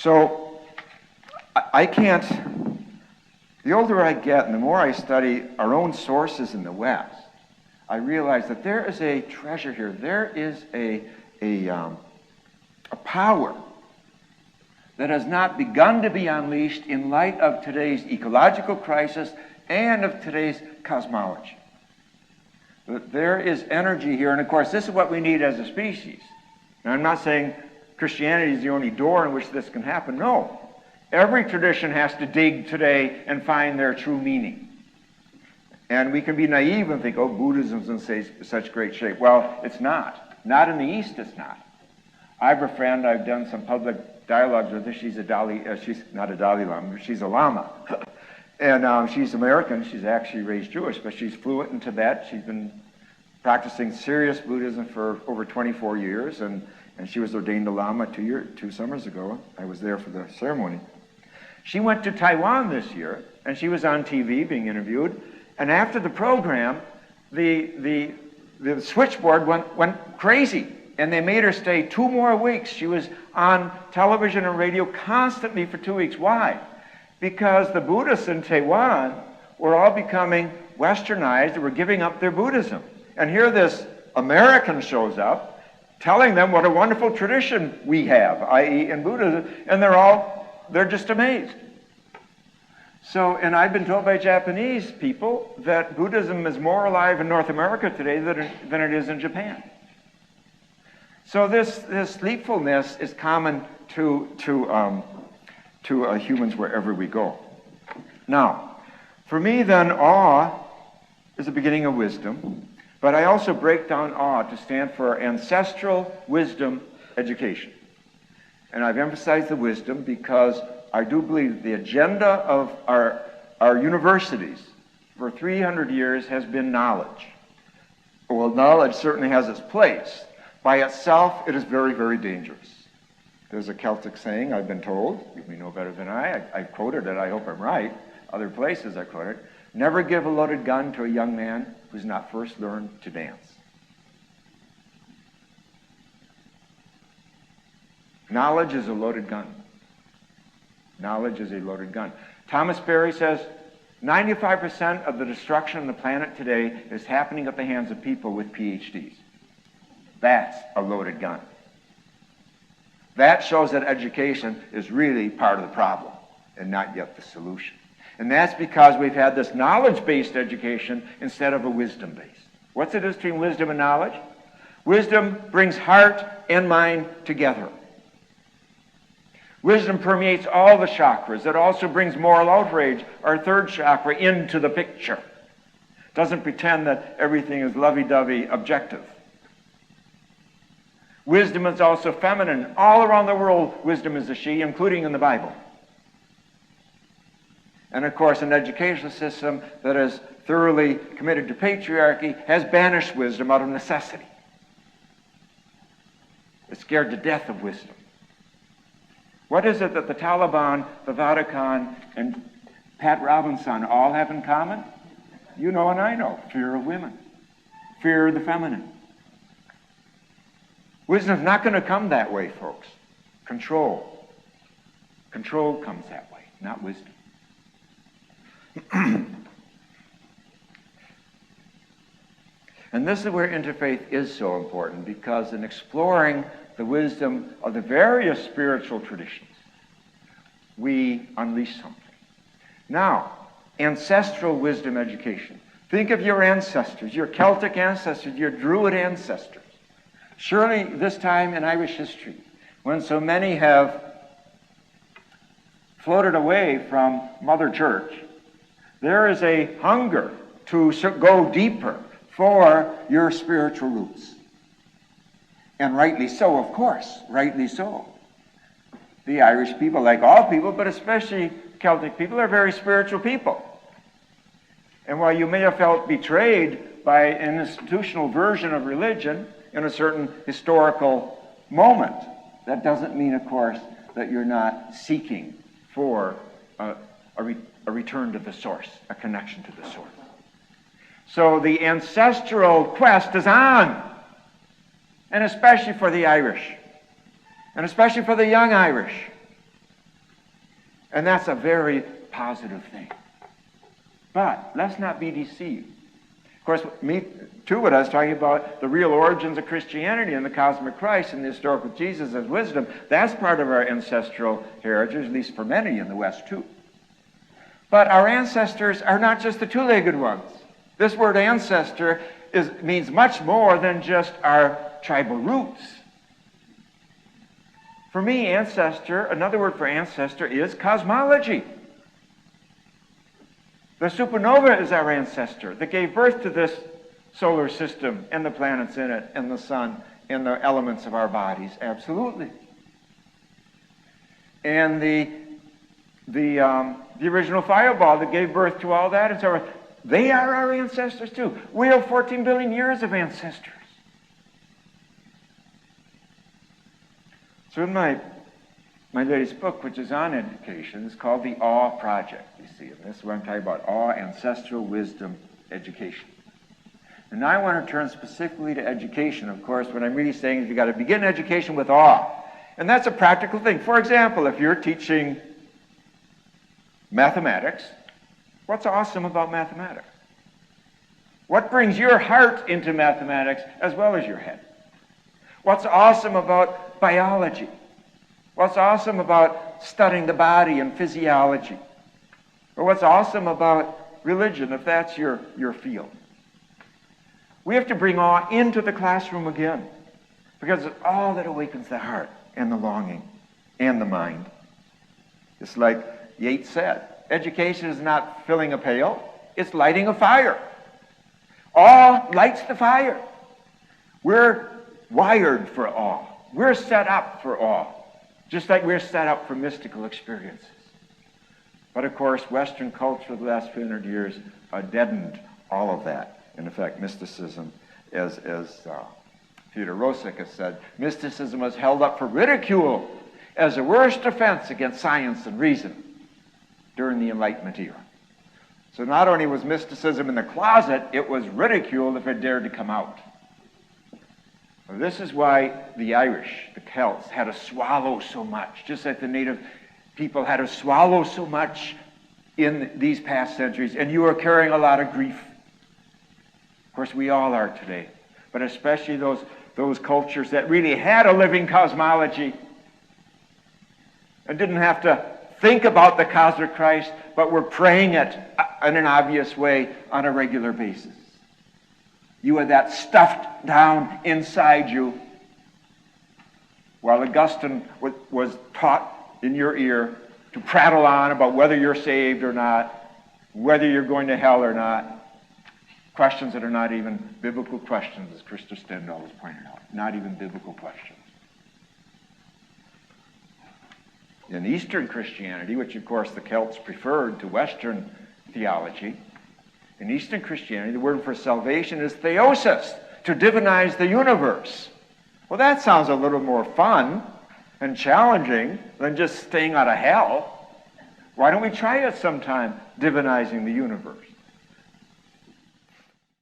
So I can't, the older I get and the more I study our own sources in the West, I realize that there is a treasure here. There is a power that has not begun to be unleashed in light of today's ecological crisis and of today's cosmology. But there is energy here, and of course this is what we need as a species. Now I'm not saying Christianity is the only door in which this can happen. No. Every tradition has to dig today and find their true meaning. And we can be naive and think, oh, Buddhism's in such great shape. Well, it's not. Not in the East, it's not. I have a friend, I've done some public dialogues with her. She's not a Dalai Lama, she's a Lama. And she's American. She's actually raised Jewish, but she's fluent in Tibet. She's been practicing serious Buddhism for over 24 years, and she was ordained a Lama 2 summers ago. I was there for the ceremony. She went to Taiwan this year, and she was on TV being interviewed. And after the program, the switchboard went crazy, and they made her stay 2 more weeks. She was on television and radio constantly for 2 weeks. Why? Because the Buddhists in Taiwan were all becoming westernized. They were giving up their Buddhism. And here this American shows up telling them what a wonderful tradition we have, i.e. in Buddhism, and they're just amazed. So, and I've been told by Japanese people that Buddhism is more alive in North America today than it is in Japan. So this sleepfulness is common to humans wherever we go. Now, for me then, awe is the beginning of wisdom, but I also break down awe to stand for ancestral wisdom education. And I've emphasized the wisdom because I do believe the agenda of our universities for 300 years has been knowledge. Well, knowledge certainly has its place. By itself, it is very, very dangerous. There's a Celtic saying, I've been told, you may know better than I quoted it, I hope I'm right, other places I quote it, never give a loaded gun to a young man who's not first learned to dance. Knowledge is a loaded gun. Knowledge is a loaded gun. Thomas Berry says 95% of the destruction on the planet today is happening at the hands of people with PhDs. That's a loaded gun. That shows that education is really part of the problem and not yet the solution. And that's because we've had this knowledge-based education instead of a wisdom-based. What's the difference between wisdom and knowledge? Wisdom brings heart and mind together. Wisdom permeates all the chakras. It also brings moral outrage, our third chakra, into the picture. It doesn't pretend that everything is lovey-dovey objective. Wisdom is also feminine. All around the world, wisdom is a she, including in the Bible. And of course, an educational system that is thoroughly committed to patriarchy has banished wisdom out of necessity. It's scared to death of wisdom. What is it that the Taliban, the Vatican, and Pat Robinson all have in common? You know and I know. Fear of women. Fear of the feminine. Wisdom's not going to come that way, folks. Control. Control comes that way, not wisdom. And this is where interfaith is so important, because in exploring the wisdom of the various spiritual traditions, we unleash something. Now, ancestral wisdom education. Think of your ancestors, your Celtic ancestors, your Druid ancestors. Surely this time in Irish history, when so many have floated away from Mother Church, there is a hunger to go deeper for your spiritual roots. And rightly so, of course, rightly so. The Irish people, like all people, but especially Celtic people, are very spiritual people. And while you may have felt betrayed by an institutional version of religion in a certain historical moment, that doesn't mean, of course, that you're not seeking for a return to the source, a connection to the source. So the ancestral quest is on, and especially for the Irish, and especially for the young Irish. And that's a very positive thing. But let's not be deceived. Of course, me too, what I was talking about, the real origins of Christianity and the cosmic Christ and the historical Jesus as wisdom, that's part of our ancestral heritage, at least for many in the West too. But our ancestors are not just the two-legged ones. This word ancestor means much more than just our tribal roots. For me, ancestor, another word for ancestor is cosmology. The supernova is our ancestor that gave birth to this solar system and the planets in it and the sun and the elements of our bodies, absolutely. And the original fireball that gave birth to all that and so forth, they are our ancestors too. We have 14 billion years of ancestors. So in my latest book, which is on education, is called The Awe Project, you see. And this is what I'm talking about, awe, ancestral wisdom, education. And now I want to turn specifically to education. Of course, what I'm really saying is you've got to begin education with awe. And that's a practical thing. For example, if you're teaching mathematics, what's awesome about mathematics? What brings your heart into mathematics as well as your head? What's awesome about biology? What's awesome about studying the body and physiology? Or what's awesome about religion, if that's your field? We have to bring awe into the classroom again, because it's all that awakens the heart and the longing and the mind. It's like Yeats said, education is not filling a pail, it's lighting a fire. Awe lights the fire. We're wired for awe. We're set up for awe, just like we're set up for mystical experiences. But of course, Western culture the last 200 years deadened all of that. In effect, mysticism, as Theodore Roosevelt has said, mysticism was held up for ridicule as the worst offense against science and reason during the Enlightenment era. So not only was mysticism in the closet, it was ridiculed if it dared to come out. Well, this is why the Irish, the Celts, had to swallow so much, just like the native people had to swallow so much in these past centuries, and you are carrying a lot of grief. Of course, we all are today, but especially those cultures that really had a living cosmology and didn't have to think about the cosmic Christ, but were praying it in an obvious way on a regular basis. You had that stuffed down inside you, while Augustine was taught in your ear to prattle on about whether you're saved or not, whether you're going to hell or not. Questions that are not even biblical questions, as Christopher Stendhal has pointed out. Not even biblical questions. In Eastern Christianity, which of course the Celts preferred to Western theology, in Eastern Christianity, the word for salvation is theosis, to divinize the universe. Well, that sounds a little more fun and challenging than just staying out of hell. Why don't we try it sometime, divinizing the universe?